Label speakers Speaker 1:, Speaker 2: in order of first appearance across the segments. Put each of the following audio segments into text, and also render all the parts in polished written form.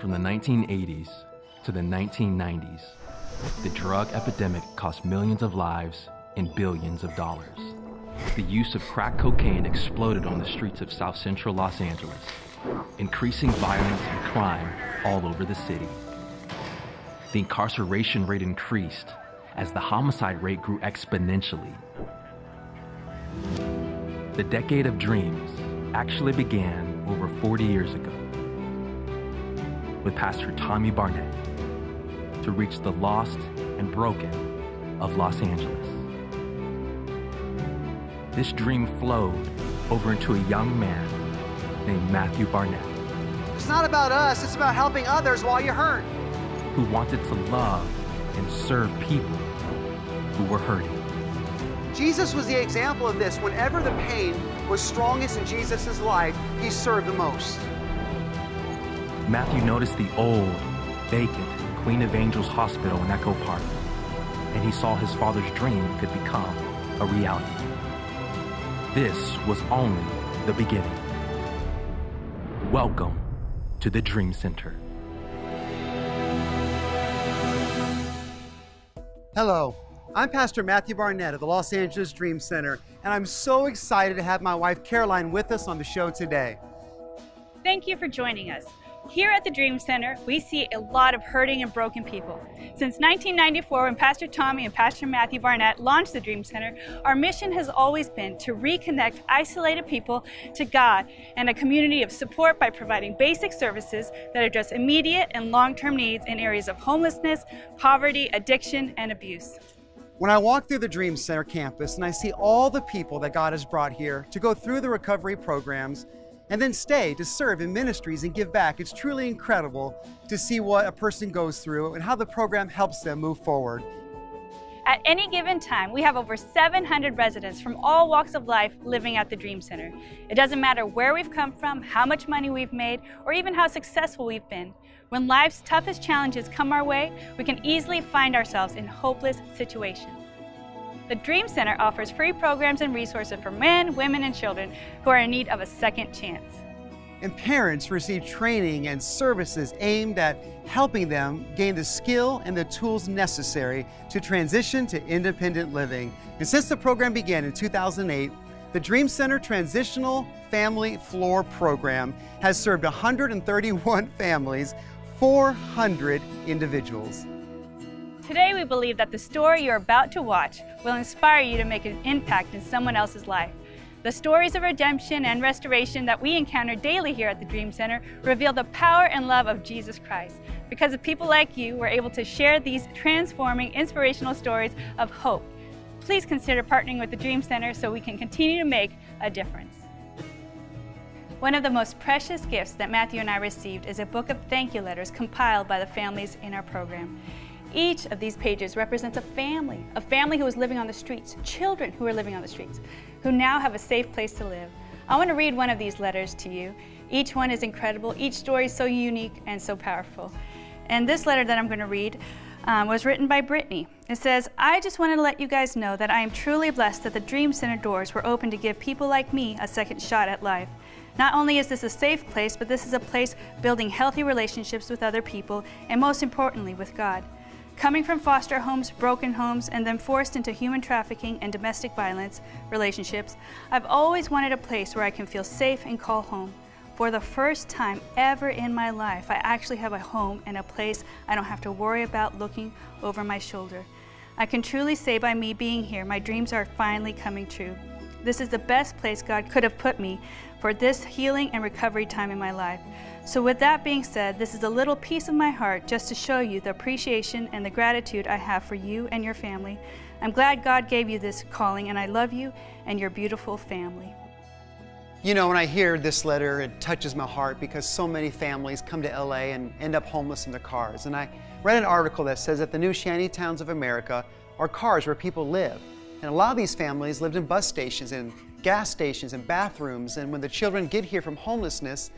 Speaker 1: From the 1980s to the 1990s, the drug epidemic cost millions of lives and billions of dollars. The use of crack cocaine exploded on the streets of South Central Los Angeles, increasing violence and crime all over the city. The incarceration rate increased as the homicide rate grew exponentially. The decade of dreams actually began over 40 years ago with Pastor Tommy Barnett to reach the lost and broken of Los Angeles. This dream flowed over into a young man named Matthew Barnett.
Speaker 2: It's not about us, it's about helping others while you hurt.
Speaker 1: Who wanted to love and serve people who were hurting.
Speaker 2: Jesus was the example of this. Whenever the pain was strongest in Jesus' life, he served the most.
Speaker 1: Matthew noticed the old, vacant Queen of Angels Hospital in Echo Park, and he saw his father's dream could become a reality. This was only the beginning. Welcome to the Dream Center.
Speaker 2: Hello, I'm Pastor Matthew Barnett of the Los Angeles Dream Center, and I'm so excited to have my wife Caroline with us on the show today.
Speaker 3: Thank you for joining us. Here at the Dream Center, we see a lot of hurting and broken people. Since 1994, when Pastor Tommy and Pastor Matthew Barnett launched the Dream Center, our mission has always been to reconnect isolated people to God and a community of support by providing basic services that address immediate and long-term needs in areas of homelessness, poverty, addiction, and abuse.
Speaker 2: When I walk through the Dream Center campus and I see all the people that God has brought here to go through the recovery programs and then stay to serve in ministries and give back, it's truly incredible to see what a person goes through and how the program helps them move forward.
Speaker 3: At any given time, we have over 700 residents from all walks of life living at the Dream Center. It doesn't matter where we've come from, how much money we've made, or even how successful we've been. When life's toughest challenges come our way, we can easily find ourselves in hopeless situations. The Dream Center offers free programs and resources for men, women, and children who are in need of a second chance.
Speaker 2: And parents receive training and services aimed at helping them gain the skill and the tools necessary to transition to independent living. And since the program began in 2008, the Dream Center Transitional Family Floor Program has served 131 families, 400 individuals.
Speaker 3: Today, we believe that the story you're about to watch will inspire you to make an impact in someone else's life. The stories of redemption and restoration that we encounter daily here at the Dream Center reveal the power and love of Jesus Christ. Because of people like you, we're able to share these transforming, inspirational stories of hope. Please consider partnering with the Dream Center so we can continue to make a difference. One of the most precious gifts that Matthew and I received is a book of thank you letters compiled by the families in our program. Each of these pages represents a family who is living on the streets, children who are living on the streets, who now have a safe place to live. I want to read one of these letters to you. Each one is incredible. Each story is so unique and so powerful. And this letter that I'm going to read was written by Brittany. It says, I just wanted to let you guys know that I am truly blessed that the Dream Center doors were open to give people like me a second shot at life. Not only is this a safe place, but this is a place building healthy relationships with other people, and most importantly, with God. Coming from foster homes, broken homes, and then forced into human trafficking and domestic violence relationships, I've always wanted a place where I can feel safe and call home. For the first time ever in my life, I actually have a home and a place I don't have to worry about looking over my shoulder. I can truly say by me being here, my dreams are finally coming true. This is the best place God could have put me for this healing and recovery time in my life. So with that being said, this is a little piece of my heart just to show you the appreciation and the gratitude I have for you and your family. I'm glad God gave you this calling, and I love you and your beautiful family.
Speaker 2: You know, when I hear this letter, it touches my heart because so many families come to LA and end up homeless in their cars. And I read an article that says that the new shanty towns of America are cars where people live. And a lot of these families lived in bus stations and gas stations and bathrooms. And when the children get here from homelessness,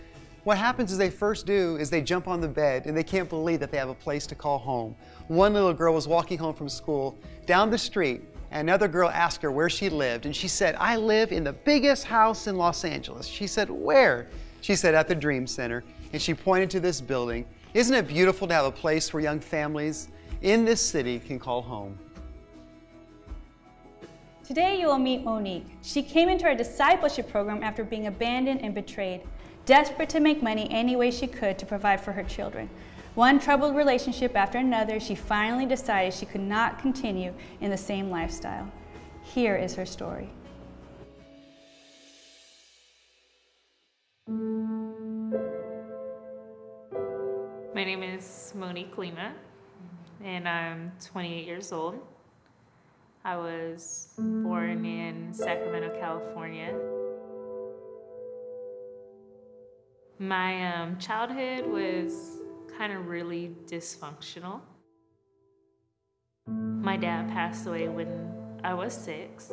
Speaker 2: what happens is they first do is they jump on the bed and they can't believe that they have a place to call home. One little girl was walking home from school down the street, and another girl asked her where she lived, and she said, I live in the biggest house in Los Angeles. She said, where? She said, at the Dream Center, and she pointed to this building. Isn't it beautiful to have a place where young families in this city can call home?
Speaker 3: Today you will meet Monique. She came into our discipleship program after being abandoned and betrayed, desperate to make money any way she could to provide for her children. One troubled relationship after another, she finally decided she could not continue in the same lifestyle. Here is her story.
Speaker 4: My name is Monek Lima, and I'm 28 years old. I was born in Sacramento, California. My childhood was kind of really dysfunctional. My dad passed away when I was 6,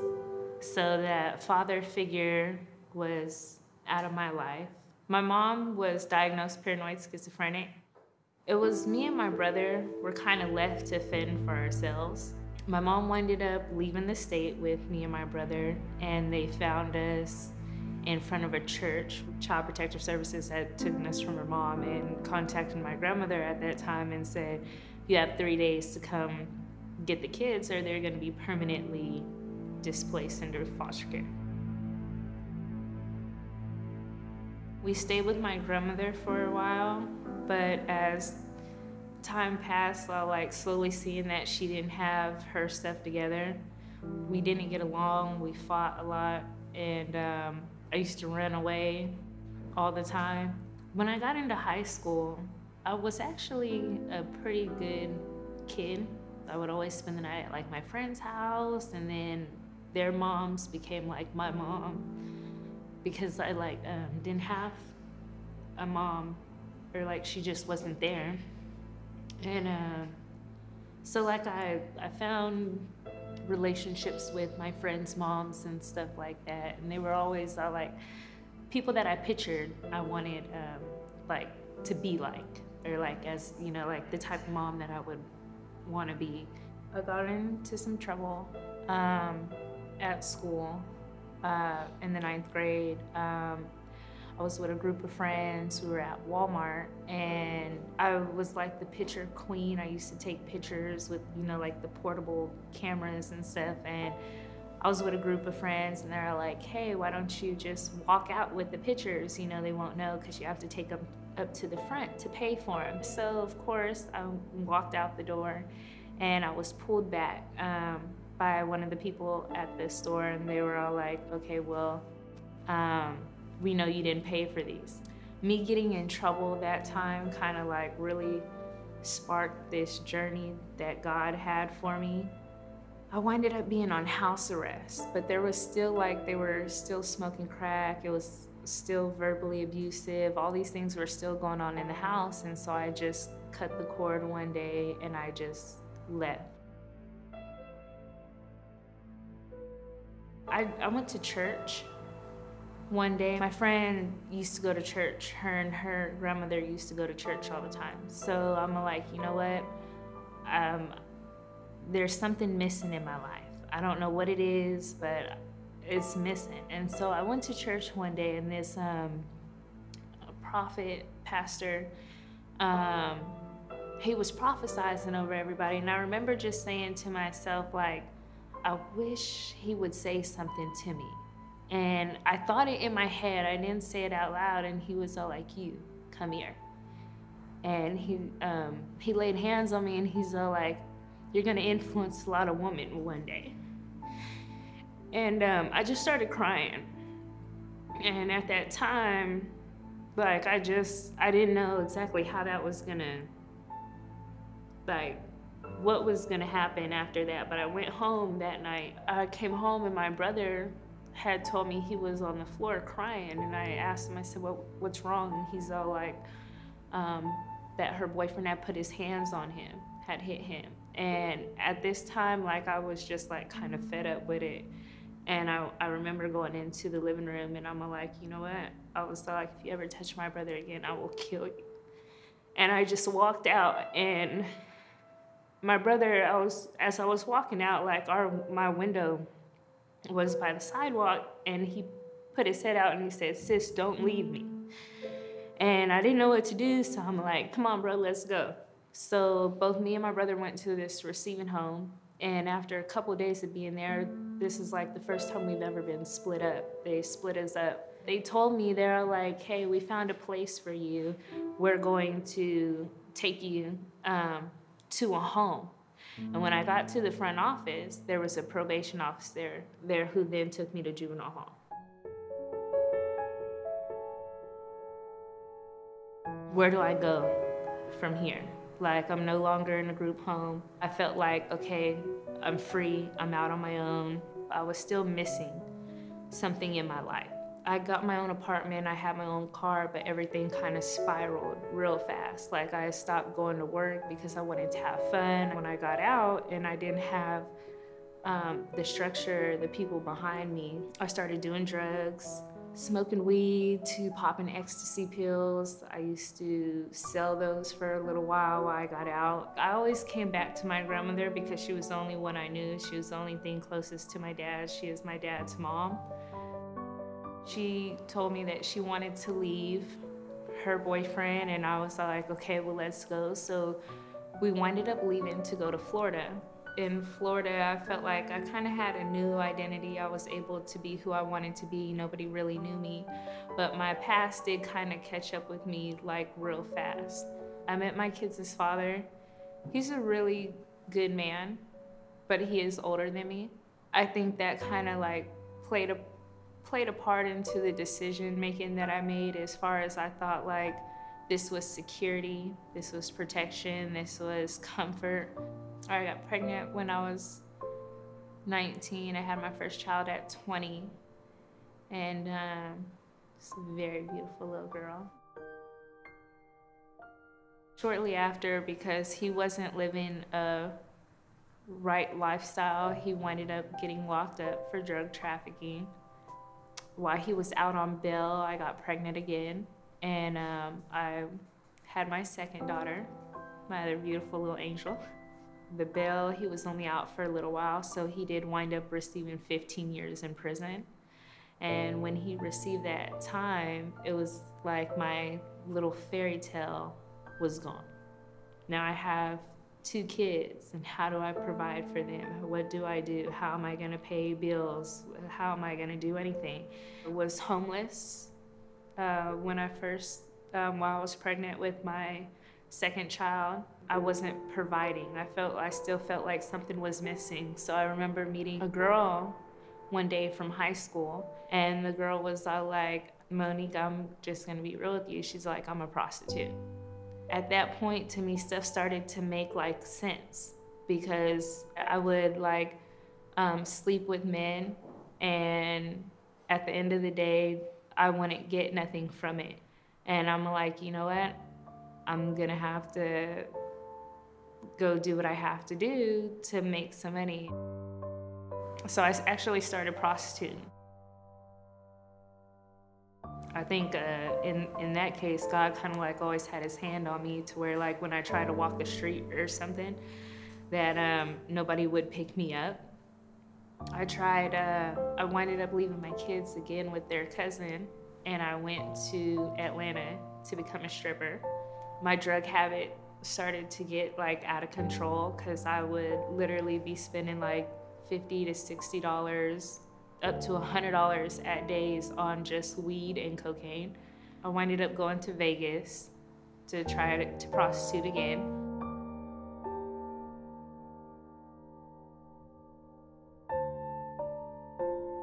Speaker 4: so that father figure was out of my life. My mom was diagnosed paranoid schizophrenic. It was me and my brother were kind of left to fend for ourselves. My mom ended up leaving the state with me and my brother, and they found us in front of a church. Child Protective Services had taken us from her mom and contacted my grandmother at that time and said, you have 3 days to come get the kids or they're gonna be permanently displaced into foster care. We stayed with my grandmother for a while, but as time passed, I slowly seeing that she didn't have her stuff together. We didn't get along, we fought a lot, and I used to run away all the time. When I got into high school, I was actually a pretty good kid. I would always spend the night at my friend's house, and then their moms became like my mom because I didn't have a mom, or she just wasn't there. And so I found relationships with my friends' moms and stuff like that, and they were always people that I pictured I wanted to be like, or as the type of mom that I would want to be. I got into some trouble at school in the 9th grade. I was with a group of friends who were at Walmart, and I was the picture queen. I used to take pictures with, the portable cameras and stuff, and I was with a group of friends, and they're like, hey, why don't you just walk out with the pictures? They won't know because you have to take them up to the front to pay for them. So, of course, I walked out the door, and I was pulled back by one of the people at the store, and they were all like, okay, well, we know you didn't pay for these. Me getting in trouble that time kind of really sparked this journey that God had for me. I winded up being on house arrest, but there was still they were still smoking crack. It was still verbally abusive. All these things were still going on in the house, and so I just cut the cord one day and I just left. I went to church one day. My friend used to go to church. Her and her grandmother used to go to church all the time. So I'm you know what? There's something missing in my life. I don't know what it is, but it's missing. And so I went to church one day, and this prophet, pastor, he was prophesizing over everybody. And I remember just saying to myself, I wish he would say something to me. And I thought it in my head, I didn't say it out loud, and he was all you, come here. And he laid hands on me, and he's all you're gonna influence a lot of women one day. And I just started crying. And at that time, I didn't know exactly how that was gonna, what was gonna happen after that. But I went home that night. I came home, and my brother had told me he was on the floor crying, and I asked him, I said, what's wrong? And he's all that her boyfriend had put his hands on him, had hit him. And at this time, I was just kind of fed up with it. And I remember going into the living room, and I'm you know what? I was if you ever touch my brother again, I will kill you. And I just walked out, and my brother, as I was walking out, my window was by the sidewalk, and he put his head out and he said, sis, don't leave me. And I didn't know what to do, so I'm like, come on, bro, let's go. So both me and my brother went to this receiving home. And after a couple of days of being there, this is like the first time we've ever been split up. They split us up. They told me, they're like, hey, we found a place for you. We're going to take you to a home. And when I got to the front office, there was a probation officer there who then took me to juvenile hall. Where do I go from here? Like, I'm no longer in a group home. I felt like, okay, I'm free, I'm out on my own. I was still missing something in my life. I got my own apartment, I had my own car, but everything kind of spiraled real fast. Like, I stopped going to work because I wanted to have fun. When I got out and I didn't have the structure, the people behind me, I started doing drugs, smoking weed, to popping ecstasy pills. I used to sell those for a little while I got out. I always came back to my grandmother because she was the only one I knew. She was the only thing closest to my dad. She is my dad's mom. She told me that she wanted to leave her boyfriend, and I was like, okay, well, let's go. So we winded up leaving to go to Florida. In Florida, I felt like I kind of had a new identity. I was able to be who I wanted to be. Nobody really knew me, but my past did kind of catch up with me like real fast. I met my kids' father. He's a really good man, but he is older than me. I think that kind of like played a part into the decision making that I made, as far as I thought like this was security, this was protection, this was comfort. I got pregnant when I was 19. I had my first child at 20. And it's a very beautiful little girl. Shortly after, because he wasn't living a right lifestyle, he ended up getting locked up for drug trafficking. While he was out on bail, I got pregnant again. And I had my second daughter, my other beautiful little angel. The bail, he was only out for a little while, so he did wind up receiving 15 years in prison. And when he received that time, it was like my little fairy tale was gone. Now I have 2 kids, and how do I provide for them? What do I do? How am I gonna pay bills? How am I gonna do anything? I was homeless when I first, while I was pregnant with my second child. I wasn't providing. I still felt like something was missing. So I remember meeting a girl one day from high school, and the girl was like, Monique, I'm just gonna be real with you. She's like, I'm a prostitute. At that point, to me, stuff started to make like sense, because I would like sleep with men, and at the end of the day, I wouldn't get nothing from it. And I'm like, you know what? I'm gonna have to go do what I have to do to make some money. So I actually started prostituting. I think in that case, God kind of like always had his hand on me, to where like when I tried to walk the street or something, that nobody would pick me up. I winded up leaving my kids again with their cousin, and I went to Atlanta to become a stripper. My drug habit started to get like out of control, because I would literally be spending like $50 to $60, up to $100 at days on just weed and cocaine. I winded up going to Vegas to try to prostitute again.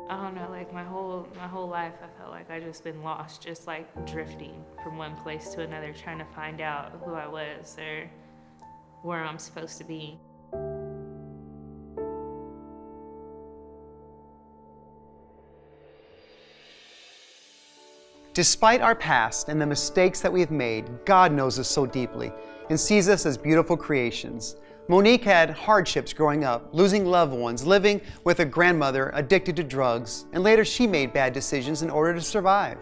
Speaker 4: I don't know, like my whole life I felt like I just been lost, just like drifting from one place to another, trying to find out who I was or where I'm supposed to be.
Speaker 2: Despite our past and the mistakes that we've made, God knows us so deeply and sees us as beautiful creations. Monique had hardships growing up, losing loved ones, living with a grandmother addicted to drugs, and later she made bad decisions in order to survive.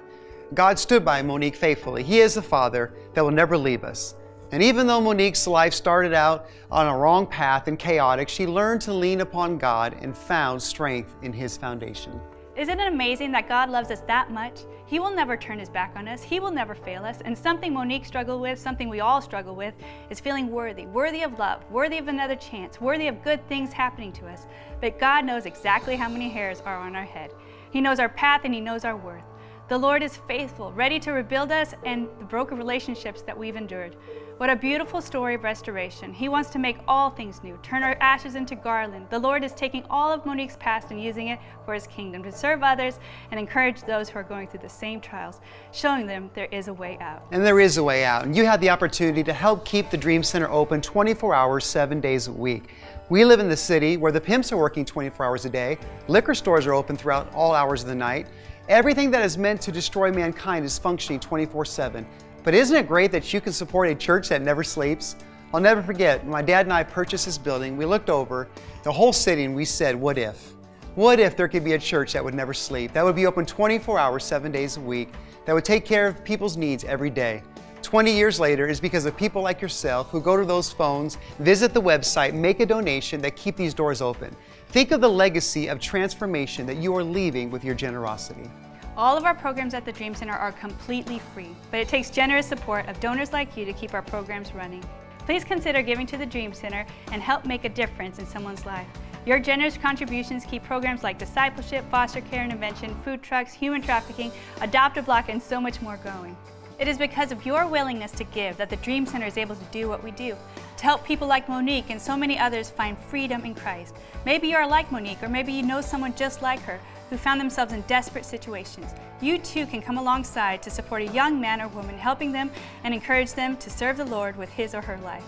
Speaker 2: God stood by Monique faithfully. He is a Father that will never leave us. And even though Monique's life started out on a wrong path and chaotic, she learned to lean upon God and found strength in His foundation.
Speaker 3: Isn't it amazing that God loves us that much? He will never turn his back on us. He will never fail us. And something Monique struggled with, something we all struggle with, is feeling worthy, worthy of love, worthy of another chance, worthy of good things happening to us. But God knows exactly how many hairs are on our head. He knows our path and he knows our worth. The Lord is faithful, ready to rebuild us and the broken relationships that we've endured. What a beautiful story of restoration. He wants to make all things new, turn our ashes into garland. The Lord is taking all of Monique's past and using it for his kingdom to serve others and encourage those who are going through the same trials, showing them there is a way out.
Speaker 2: And there is a way out. And you have the opportunity to help keep the Dream Center open 24 hours, 7 days a week. We live in the city where the pimps are working 24 hours a day. Liquor stores are open throughout all hours of the night. Everything that is meant to destroy mankind is functioning 24/7. But isn't it great that you can support a church that never sleeps? I'll never forget, when my dad and I purchased this building, we looked over the whole city and we said, what if? What if there could be a church that would never sleep, that would be open 24 hours, 7 days a week, that would take care of people's needs every day? 20 years later is because of people like yourself who go to those phones, visit the website, make a donation that keep these doors open. Think of the legacy of transformation that you are leaving with your generosity.
Speaker 3: All of our programs at the Dream Center are completely free, but it takes generous support of donors like you to keep our programs running. Please consider giving to the Dream Center and help make a difference in someone's life. Your generous contributions keep programs like discipleship, foster care and intervention, food trucks, human trafficking, Adopt a Block, and so much more going. It is because of your willingness to give that the Dream Center is able to do what we do, to help people like Monique and so many others find freedom in Christ. Maybe you are like Monique, or maybe you know someone just like her who found themselves in desperate situations. You too can come alongside to support a young man or woman, helping them and encourage them to serve the Lord with his or her life.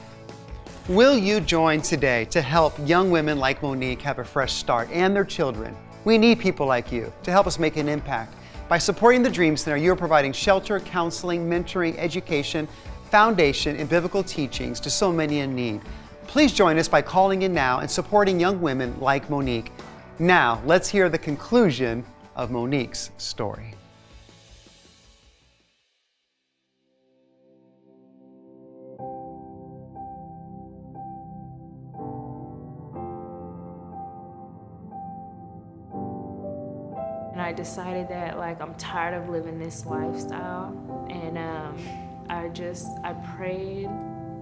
Speaker 2: Will you join today to help young women like Monique have a fresh start and their children? We need people like you to help us make an impact. By supporting the Dream Center, you are providing shelter, counseling, mentoring, education, foundation, and biblical teachings to so many in need. Please join us by calling in now and supporting young women like Monique. Now, let's hear the conclusion of Monique's story.
Speaker 4: And I decided that I'm tired of living this lifestyle, and I prayed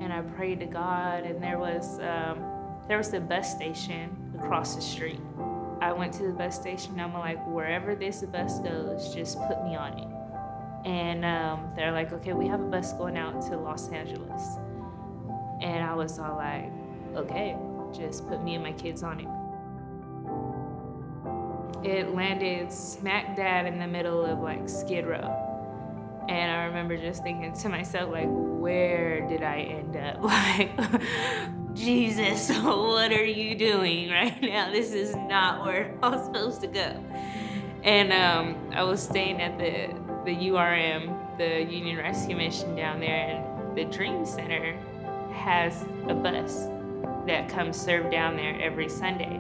Speaker 4: and I prayed to God, and there was the bus station across the street. I went to the bus station and I'm like, wherever this bus goes, just put me on it. And they're like, okay, we have a bus going out to Los Angeles. And I was all like, okay, just put me and my kids on it. It landed smack dab in the middle of Skid Row. And I remember just thinking to myself, where did I end up? Jesus, what are you doing right now? This is not where I was supposed to go. And I was staying at the URM, the Union Rescue Mission down there, and the Dream Center has a bus that comes serve down there every Sunday.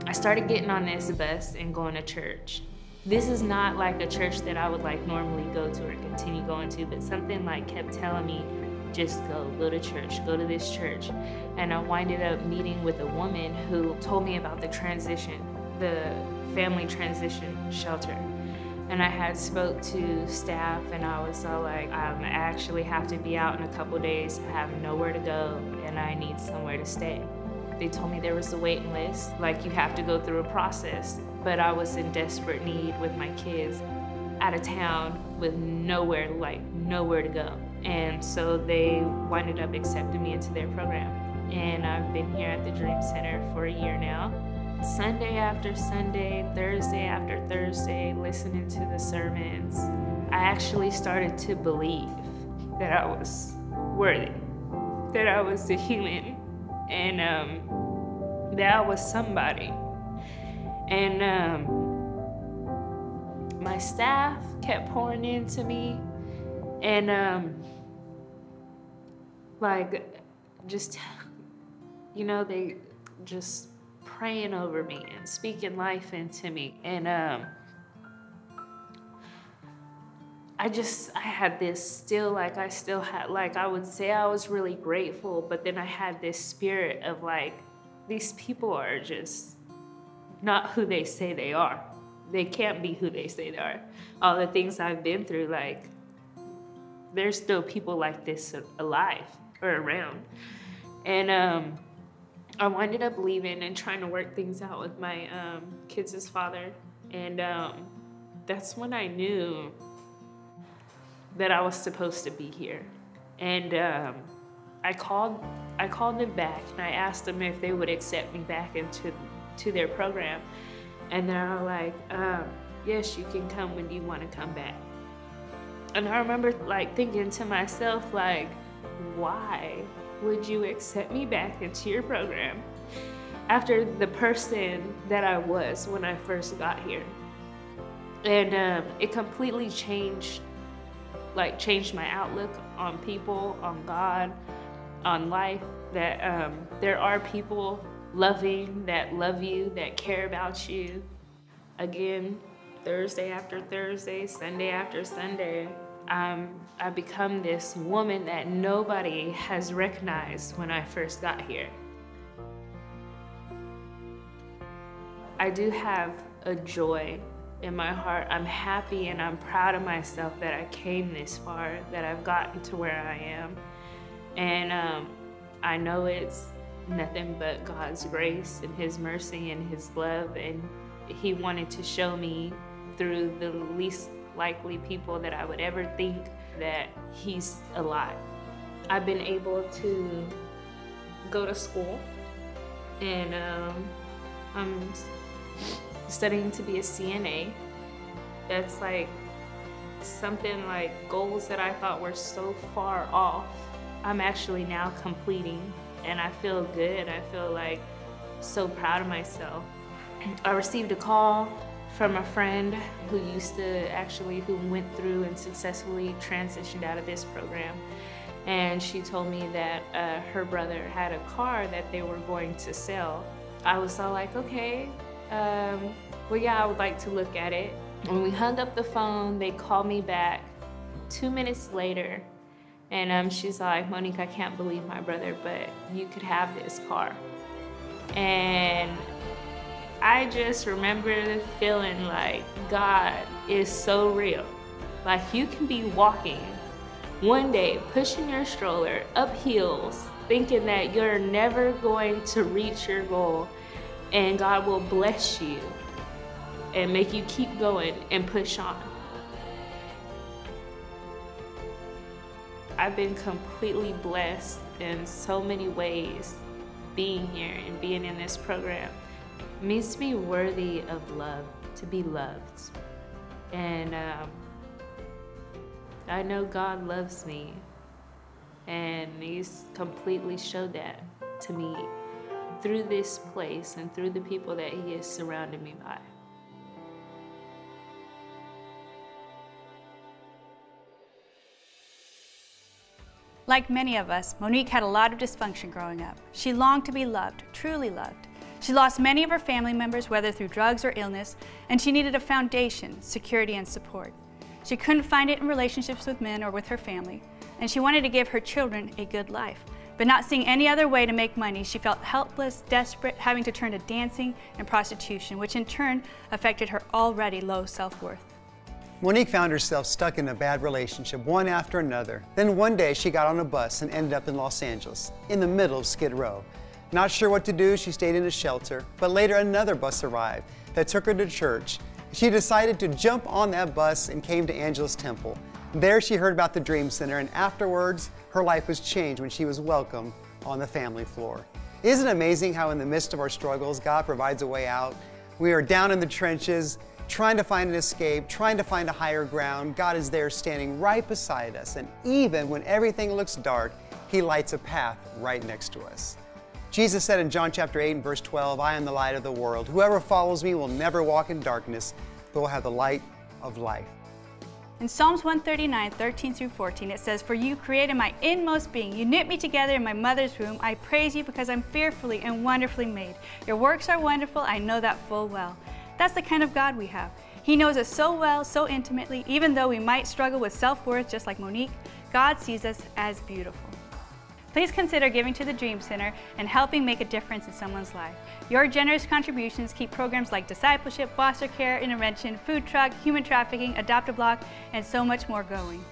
Speaker 4: I started getting on this bus and going to church. This is not a church that I would normally go to or continue going to, but something kept telling me, just go to church, go to this church. And I winded up meeting with a woman who told me about the transition, the family transition shelter. And I had spoke to staff and I was all like, I actually have to be out in a couple days, I have nowhere to go and I need somewhere to stay. They told me there was a waiting list, you have to go through a process. But I was in desperate need with my kids, out of town with nowhere to go. And so they winded up accepting me into their program. And I've been here at the Dream Center for a year now. Sunday after Sunday, Thursday after Thursday, listening to the sermons, I actually started to believe that I was worthy, that I was a human, and that I was somebody. And my staff kept pouring into me, and they just praying over me and speaking life into me. And I had this still, I would say I was really grateful, but then I had this spirit of these people are just not who they say they are. they can't be who they say they are. All the things I've been through, like, there's still people like this alive or around. And I ended up leaving and trying to work things out with my kids' father. And that's when I knew that I was supposed to be here. And I called them back and I asked them if they would accept me back into their program. And they're like, yes, you can come when you want to come back. And I remember like thinking to myself, like, why would you accept me back into your program after the person that I was when I first got here? And it completely changed my outlook on people, on God, on life, that there are people loving, that love you, that care about you. Again, Thursday after Thursday, Sunday after Sunday, I become this woman that nobody has recognized when I first got here. I do have a joy in my heart. I'm happy and I'm proud of myself that I came this far, that I've gotten to where I am. And I know it's nothing but God's grace and His mercy and His love, and He wanted to show me through the least likely people that I would ever think that He's alive. I've been able to go to school, and I'm studying to be a CNA. That's like something like goals that I thought were so far off. I'm actually now completing, and I feel good. I feel like so proud of myself. I received a call from a friend who went through and successfully transitioned out of this program. And she told me that her brother had a car that they were going to sell. I was all like, okay, well, yeah, I would like to look at it. When we hung up the phone, they called me back 2 minutes later. And she's like, Monique, I can't believe my brother, but you could have this car. And I just remember feeling like God is so real. Like, you can be walking one day, pushing your stroller up hills, thinking that you're never going to reach your goal, and God will bless you and make you keep going and push on. I've been completely blessed in so many ways being here and being in this program. It means to be worthy of love, to be loved. And I know God loves me, and He's completely showed that to me through this place and through the people that He has surrounded me by.
Speaker 3: Like many of us, Monique had a lot of dysfunction growing up. She longed to be loved, truly loved. She lost many of her family members, whether through drugs or illness, and she needed a foundation, security, and support. She couldn't find it in relationships with men or with her family, and she wanted to give her children a good life. But not seeing any other way to make money, she felt helpless, desperate, having to turn to dancing and prostitution, which in turn affected her already low self-worth.
Speaker 2: Monique found herself stuck in a bad relationship, one after another. Then one day she got on a bus and ended up in Los Angeles, in the middle of Skid Row. Not sure what to do, she stayed in a shelter, but later another bus arrived that took her to church. She decided to jump on that bus and came to Angela's Temple. There she heard about the Dream Center, and afterwards her life was changed when she was welcomed on the family floor. Isn't it amazing how in the midst of our struggles, God provides a way out? We are down in the trenches, trying to find an escape, trying to find a higher ground. God is there standing right beside us, and even when everything looks dark, He lights a path right next to us. Jesus said in John chapter 8 and verse 12, I am the light of the world. Whoever follows me will never walk in darkness, but will have the light of life.
Speaker 3: In Psalms 139, 13 through 14, it says, For you created my inmost being. You knit me together in my mother's womb. I praise you because I'm fearfully and wonderfully made. Your works are wonderful. I know that full well. That's the kind of God we have. He knows us so well, so intimately. Even though we might struggle with self-worth just like Monique, God sees us as beautiful. Please consider giving to the Dream Center and helping make a difference in someone's life. Your generous contributions keep programs like discipleship, foster care, intervention, food truck, human trafficking, Adopt-A-Block, and so much more going.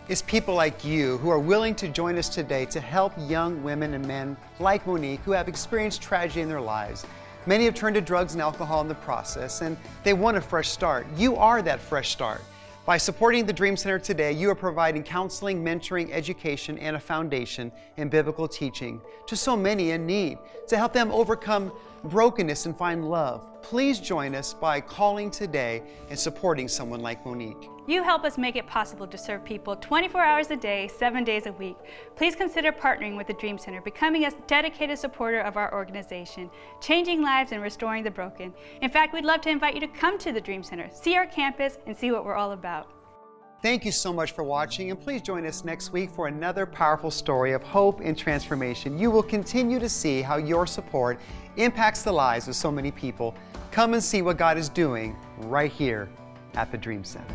Speaker 2: It's people like you who are willing to join us today to help young women and men like Monique who have experienced tragedy in their lives. Many have turned to drugs and alcohol in the process, and they want a fresh start. You are that fresh start. By supporting the Dream Center today, you are providing counseling, mentoring, education, and a foundation in biblical teaching to so many in need to help them overcome brokenness and find love. Please join us by calling today and supporting someone like Monique.
Speaker 3: You help us make it possible to serve people 24 hours a day, 7 days a week. Please consider partnering with the Dream Center, becoming a dedicated supporter of our organization, changing lives and restoring the broken. In fact, we'd love to invite you to come to the Dream Center, see our campus, and see what we're all about.
Speaker 2: Thank you so much for watching, and please join us next week for another powerful story of hope and transformation. You will continue to see how your support impacts the lives of so many people. Come and see what God is doing right here at the Dream Center.